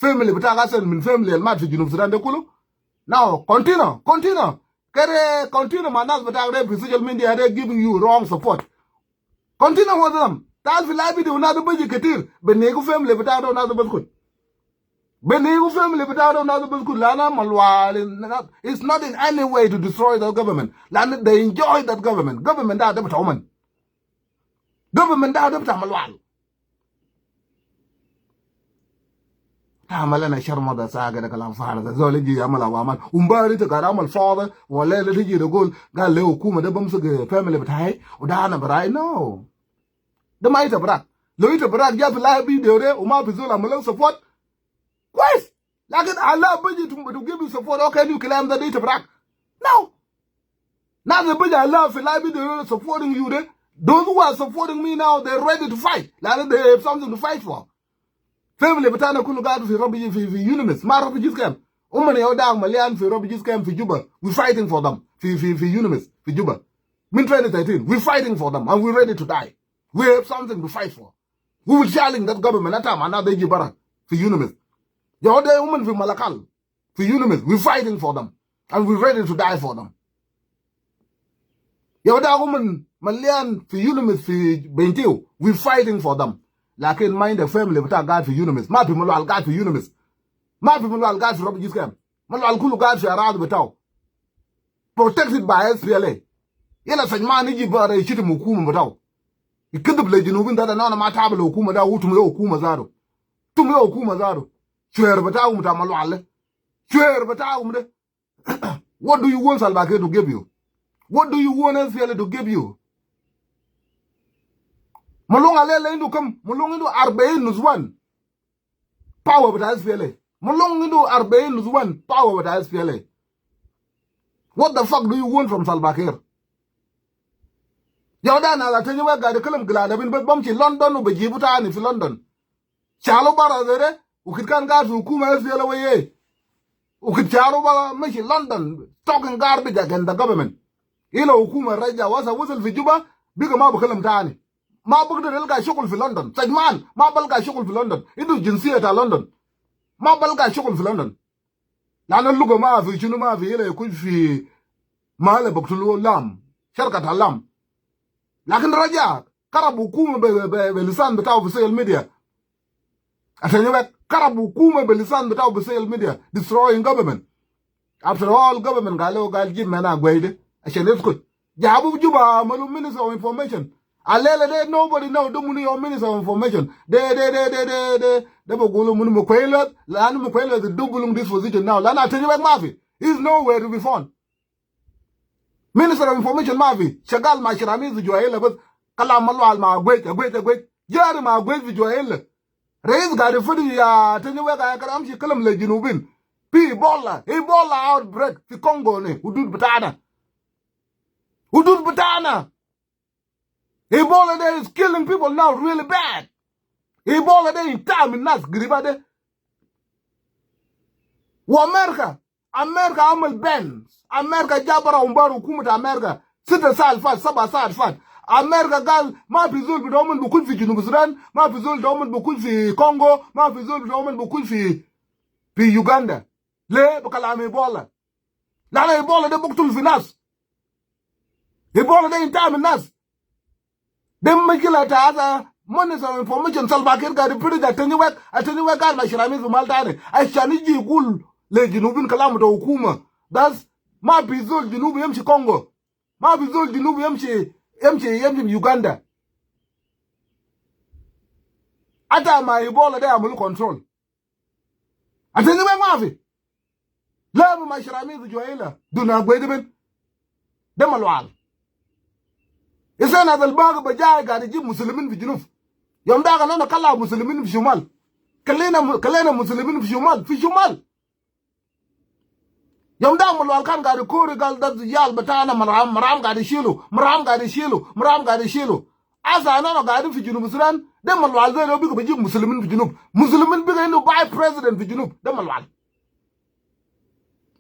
family bita gasen min family el mat fi junub Sudan de kulu. Now continue. Kere continue manas bita re fi social media they giving you wrong support. Continue with them. Tal fi labi de una do baji ketir benego family bita do na do bazkut. Benego family bita do na do bazkut lana malwal. It's not in any way to destroy the government. Lana they enjoy that government. Government da bita woman. Government da bita malwal. عملنا شرمضة ساقة ده كلام فارغ زول يجي يعمل عوامل ومباري تقال عمل فاضي ولا اللي تيجي تقول قال له حكومة ده بمسك فاميلي بتاعي وده أنا براي نو ده ما يتبرك لو يتبرك جاء في الله فيديو ده وما في زول عمله سبورت كويس لكن الله بيجي to give you support how can you claim that يتبرك no now the بيجي الله في الله فيديو supporting you there those who are supporting me now they're ready to fight like they have something to fight for family بتاعنا كله قاعد في ربيجي في يونس ما ربيجيز كام أمنا يودع مليان في ربيجيز كام في جوبا we fighting for them في يونس في جوبا من 2013 we fighting for them and we ready to die we have something to fight for we will challenge that government that time أنا بيجي برا في يونس يودع أمنا في ملكال في يونس we fighting for them and we ready to die for them يودع أمنا مليان في يونس في بنتيو we fighting for them لكن mind the family بتاع قاعد في يونس ما في ملوى قاعد في يونس ما في ملوى قاعد في ربيجيز كام ملوى كله قاعد في أراضي بتاعه protected by SPLA يلا سجمان يجي بره يشتم حكومة بتاعه يكذب للجنوبين ده أنا ما تعب الحكومة ده هو تملي حكومة زارو شهر بتاعه متى ملوى عليه شهر بتاعه ده what do you want Salva Kiir to give you what do you want SPLA to give you Mulung alele indu kam mulung indu 40 nuzwan power with SPLA mulung indu 40 nuzwan power with SPLA what the fuck do you want from Salva Kiir yawda na la tanyi wa ga de kalam glada bin bam ci London u beji butani fi London chalo bara zere ukit kan ga su kuma SPLA waye ukit chalo bara mashi London talking garbage against the government ila hukuma raja wasa fi Juba biga ma bu kalam tani ما بقدر ألقى شغل في لندن سجمان ما بلقى شغل في لندن عنده جنسية تاع لندن ما بلقى شغل في لندن لأن اللغة ما في شنو ما في إلا يكون في محل بقتلوا لام شركة اللام لكن رجع كرب حكومة بلسان بتاعه في السوشيال ميديا عشان يبقى كرب حكومة بلسان بتاعه في السوشيال ميديا destroying government after all government قال جيب منا قويدة عشان يسكت جابوا جوبا عملوا minister of information Alele de nobody know do muni your minister of information. De bogulu muni mukwela lanu mukwela the double this position now. Lana tell you like Mavi. He's nowhere to be found. Minister of Information Mavi. Shagal Mashirami the Joel but Kalamalu ma wait. Yari ma wait with Joel. Raise got the footy tell you where I can she kalam le jinubin. Ebola outbreak the Congo ne Udud Butana. Ebola there is killing people now really bad. Ebola there in time in Nas Gribade. America amal bans. America jabara umbaru kumata America. Sita sal fat, saba sal fat. America gal ma fizul bidomen bukun fi Junub Sudan, ma fizul domen bukun fi Congo, ma fizul domen bukun fi Uganda. Le bakalam Ebola. Lana Ebola de buktul fi Nas. Ebola there in time in Nas. Dem makila ta asa minister of information Salva Kiir ga ripiri da tanyiwek ga na shirami zu maltane ai shani ji gul le jinubin kalamu da hukuma das ma bizul jinubi yamshi Congo ma bizul jinubi yamshi Uganda ata ma Ebola da amulu control atanyiwek ma fi labu ma shirami zu joila duna gwedeben demalwal إذا هذا الباقي بجاي قاعد يجيب مسلمين في جنوب يوم ده قالنا كلا مسلمين في شمال كلنا مسلمين في شمال يوم ده ملوال كان قاعد يكوري قال ده زيال بتاعنا مرام قاعد يشيلوا أذا أنا قاعد في جنوب السودان ده ملوال ده لو بيجيب مسلمين في جنوب مسلمين بيجي إنه باي بريزيدنت في جنوب ده ملوال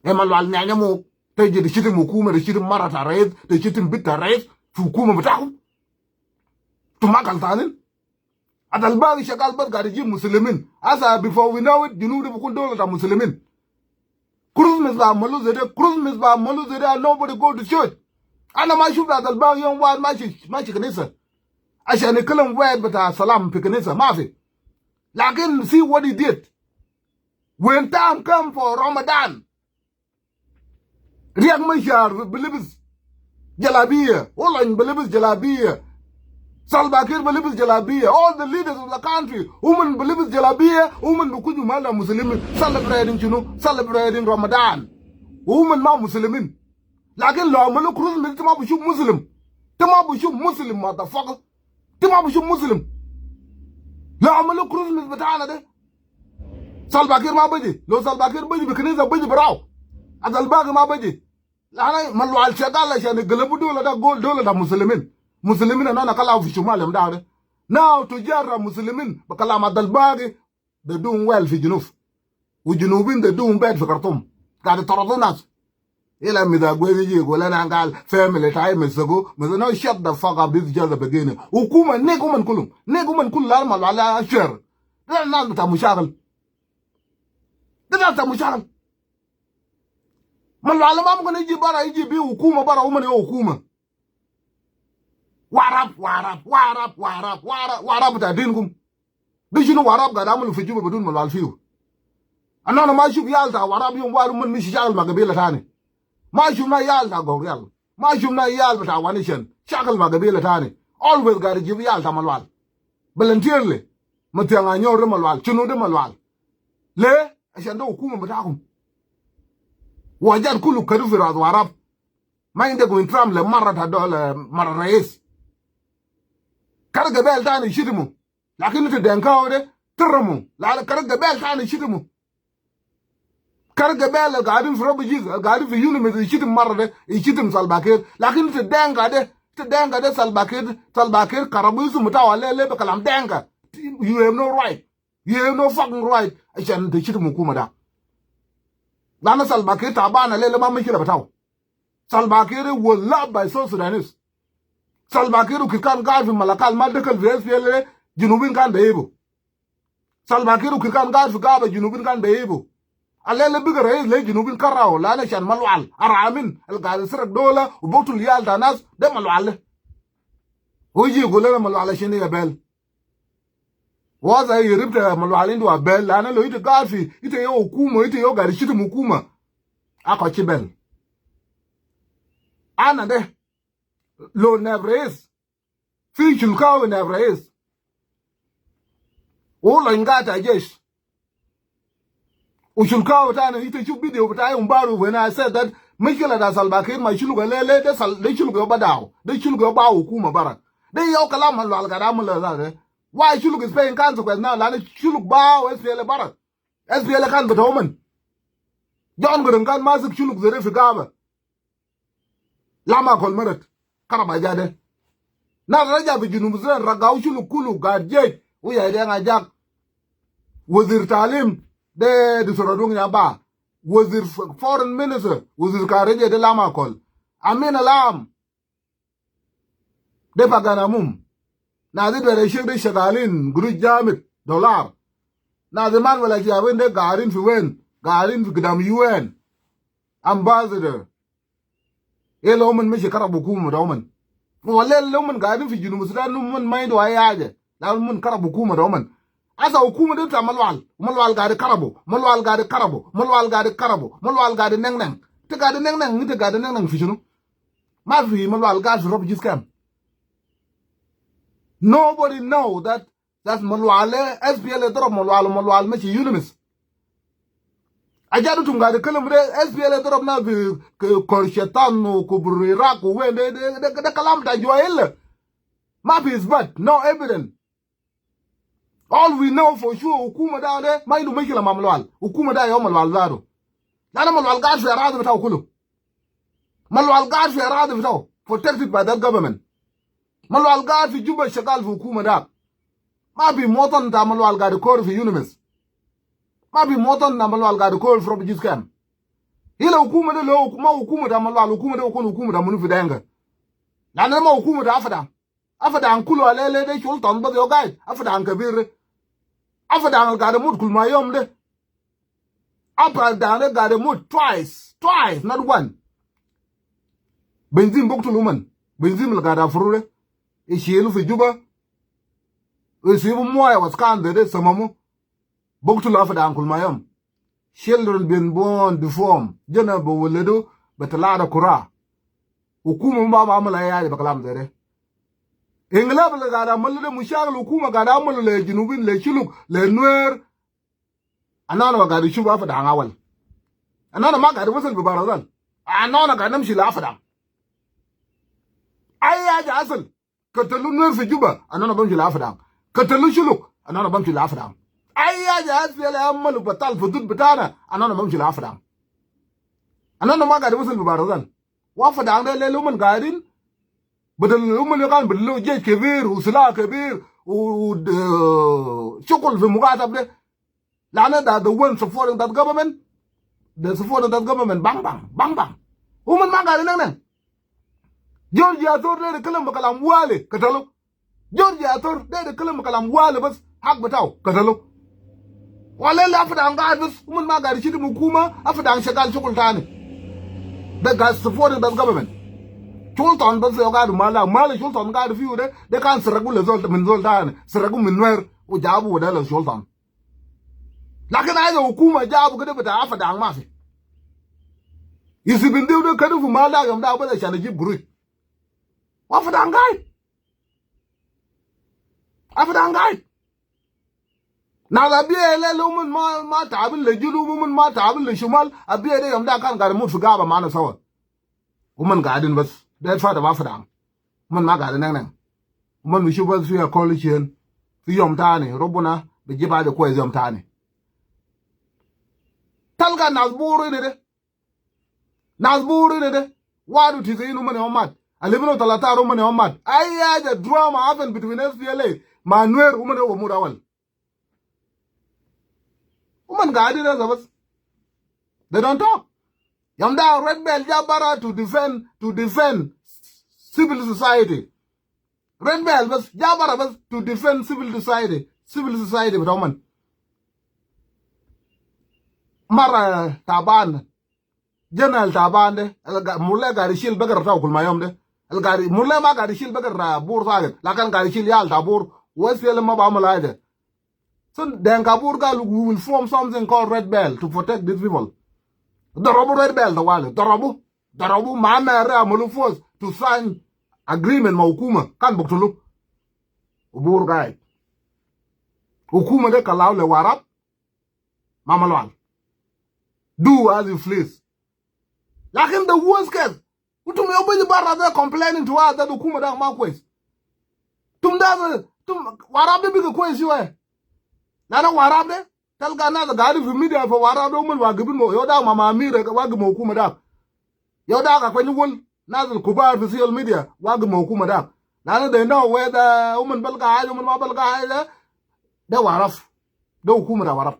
ملوال نعنمو تيجي تشتم حكومة تشتم مرة رئيس تشتم بيت رئيس في حكومة بتاعهم تما قلتانين Adal bagi shagal bad gadi ji muslimin. Asa before we know it, junub de bukun dola ta muslimin. Christmas ba malu zede, and nobody go to church. Ana ma shub adal bagi yon wad machi kanisa. Asha ni kalam wad bata salam fi kanisa, mafi. Lakin see what he did. When time come for Ramadan, Riyak Mashar believes Jalabiya, Olan believes Jalabiya, Salbakir believes Jalabiya, all the leaders of the country, women believes Jalabiya, women Bukuju Mala Muslimin, celebrating Ramadan, women ma Muslimin. Lakin law Malu Cruz Miltimabushu Muslim, Timabushu Muslim, motherfucker, Timabushu Muslim. Law Malu Cruz Milbatana de Salbakir ma baji, lo Salbakir baji, Bikaniza baji brau. Adal bagi ma baji lana malu al shagala shani galabu dola da gold dola da muslimin na kala fi shumal mdaade now to jarra muslimin bakala ma dal bagi they doing well fi junuf u junubin they doing bad fi Khartoum kada taradunas ila mida gwezi ji gola na ngal family time sago no shut the fuck up this just the beginning hukuma neguman kulum la malu ala shar da nas ta mushakil Malu alama mko na bara iji bi hukuma bara umani yo hukuma. Warab ta dinkum. Bishinu warab ga damul fi juba badun malu alfiu. Anana ma shub yalta warab yung waru man mishi shakal magabila tani. Ma shub na yalta gorial. Ma shub na yalta ta wanishan. Shakal magabila tani. Always gotta give yalta malwal. Voluntarily. Matianga nyor malwal. Chunu de malwal. Le ashanda hukuma batakum. Wajar kulu kadu fi raz warab ma inde go intram le marata dole mara rais karga bel tani shidimu lakin to denka ode tiramu la karga bel tani shidimu karga bel gadin fi robu jiz gadin fi yunu me shidim marade shidim salbakir lakin to denga de salbakir karabu su mutawale le bakalam denga you have no right, you have no fucking right ashan de shidimu kuma da Lana Salbakir Tabana Lele Mamikira Batao. Salbakir was loved by South Sudanese. Salbakir who can guard from Malakal Medical VSPLA, Junubin can be able. Salbakir who can guard for Gaba, Junubin can be able. A little bigger race, Lake Junubin Karao, Lanish and Malwal, Aramin, El Gadisrak Dola, Ubotu Lial Danas, de Malwal. Uji Gulera Malwala Shini Bell. Was I ripped a Malwal into a bell, Lana Loita Garfi, ite yo Kumo, ite yo Garishita Mukuma. Akachi bell. Anna de Lo never is. Fish will cow never is. All I got, I guess. We should cow time and ite should video, but I umbaru when I said that Michael and Salbakir, my children, they should go badao. They should go bow Kuma Barak. They yokalam Algaramala. Why Shuluk is paying consequence now? Lana Shuluk bow SPL Barak. SPL can but woman. John Gurungan Masuk Shuluk the Refugaba. Lama Colmeret. Karabajade. Now Raja Bijunuzan Ragau Shuluk Kulu Gadjay. We are young a jack. Wazir Talim. De Soradung Yaba. Wazir foreign minister. Wazir Karaja de Lama Col. Amin Alam. De Paganamum. Now they were shake the shagalin, Guru Jamit, dollar. Now the man will like you when they garden to win, garden to Gdam UN, ambassador. A Loman Mishakarabukum, Roman. For a little Loman garden for you, Musan, Luman mind why I had. Lamun Karabukuma, Roman. As a Ukuma de Malwal got a carabo, Malwal got a carabo, Malwal got a carabo, Malwal got a nang. The garden nang, the garden nang fission. Mavi, Malwal got Rob Giscam. Nobody know that that's Malwale, SPL drop Malwal, Machi Unimis. I got to get the Columbre, SPL drop now, Korshetano, Kuburiraku, when the Calamta Joel. Map is bad, no evidence. All we know for sure, Ukuma down there, mind to make a Malwal, Ukuma da Yomalwal Zaro. Nanamal guards were rather without Kulu. Malwal guards were rather without, protected by that government. Malwal guard fi Juba Shakal fi hukuma da. Mabi moton ta Malwal guard call fi Unimis. Mabi moton na Malwal guard call from Jiskam. Hila hukuma de lo hukuma ta Malwal hukuma de hukuma da munu fi denga. Na nema hukuma da afada. afadang kulo alele de sultan ba yo guys afadang kabir afadang ga de mut kul mayom de afadang ga de mut twice not one benzin boktu luman benzin la ga da furure e shelu fi juba e sibu moya waskan de samamu boktu la afadang kul mayom children been born deformed jana bo weledo betala kura hukuma ba mala ya ba kalam dere ingla bala gada malle mushagil hukuma gada malle le junubin le chuluk le nuer anana gada shuba fa da ngawal anana ma gada wasal bi barazan anana gada namshi la fa da ayya ja asal katalu nuer fi juba anana bamshi la fa da katalu chuluk anana bamshi la fa da ayya ja asal amal batal fudud bitana anana bamshi la fa da anana ma gada wasal bi barazan wa fa da le luman gadin بدل هم اللي قال بدلوا جيش كبير وسلاح كبير وشغل في مقاطب ده لعنة ده the one supporting that government the supporting that government bang bang هم ما قالوا لنا جورجيا تور ده كلام بكلام والي كتلو جورجيا تور ده كلام بكلام والي بس حق بتاعه كتلو ولا لا أفدان قاعد بس هم ما قالوا شيء حكومة أفدان شغال شغل ثاني ده guys supporting that government sultan bas yo gadu mala sultan gadu fiu de kan seragu le zolta min zoltan seragu min wer o jabu da le sultan lakin ay hukuma jabu gade bata afa da ma fi yisi bindu de kadu fu mala gam da bala shana ji buru wa fa da ngai afa da ngai na la biye le lumun ma tabil le julu mun ma tabil le shumal abiye de gam da kan gar mu fu gaba mana sawa woman gadin bas da fada ba fada man ma ga nan man mi shuba su ya coalition fi yom tane robuna be jiba de ko yom tane talga nazburu ne de wadu ti zinu man omad alibno talata ro man omad ayya the drama happen between SPLA manuel woman o murawal woman ga adina zabas they don't talk Yamda Red Bell Jabara to defend civil society. Red Bell was Jabara was to defend civil society with Roman. Mara Taban, General Taban, Mule Garishil Beggar Taukul Mayomde, El Gari Mulema Garishil Beggar Bursaget, Lakan Garishil Yal Tabur, West Yelma Bamalade. So then Kaburga will form something called Red Bell to protect these people. Dorobu Red Bell the wale dorobu mama ra mulufos to sign agreement ma hukuma kan boktulu ubur guy hukuma de kalau le warap mamalwal do as you please lakin the worst case utum yobe barra they complaining to us that hukuma da ma kwes tum warap de big kwes you na warap de talga na da gari fi media fa wara do mun wa gibin mo yoda mama amira wa gimo hukuma da yoda ka kwani wol nazal kubar fi social media wa gimo hukuma da na they know whether woman balga haja mun ma balga haja da waraf da hukuma da waraf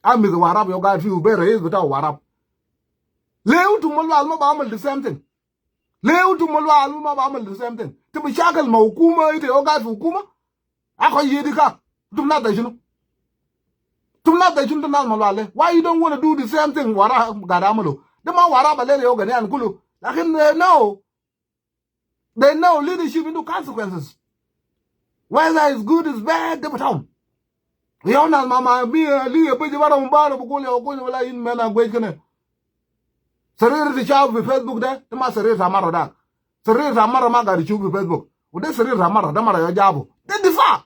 ami da waraf yo gari fi ubere is bita waraf lew to mun wa ba amal the same thing lew to mun wa ma ba amal the same thing to bi shakal ma hukuma ite yo gari fi hukuma akoy yedika dum na da shinu why you don't want to do the same thing? Wara gadamalo. The man wara balele yogani and kulu. Lakin they know leadership into consequences. Whether it's good, it's bad, they become. We all know mama be a little bit of a bar bukuli or kuli in men and wagene. Sarir the child with Facebook there, the master is Amaro da. Sarir Amara Maga the chub with Facebook. Would they Sarir Amara, Damara Jabu? They differ.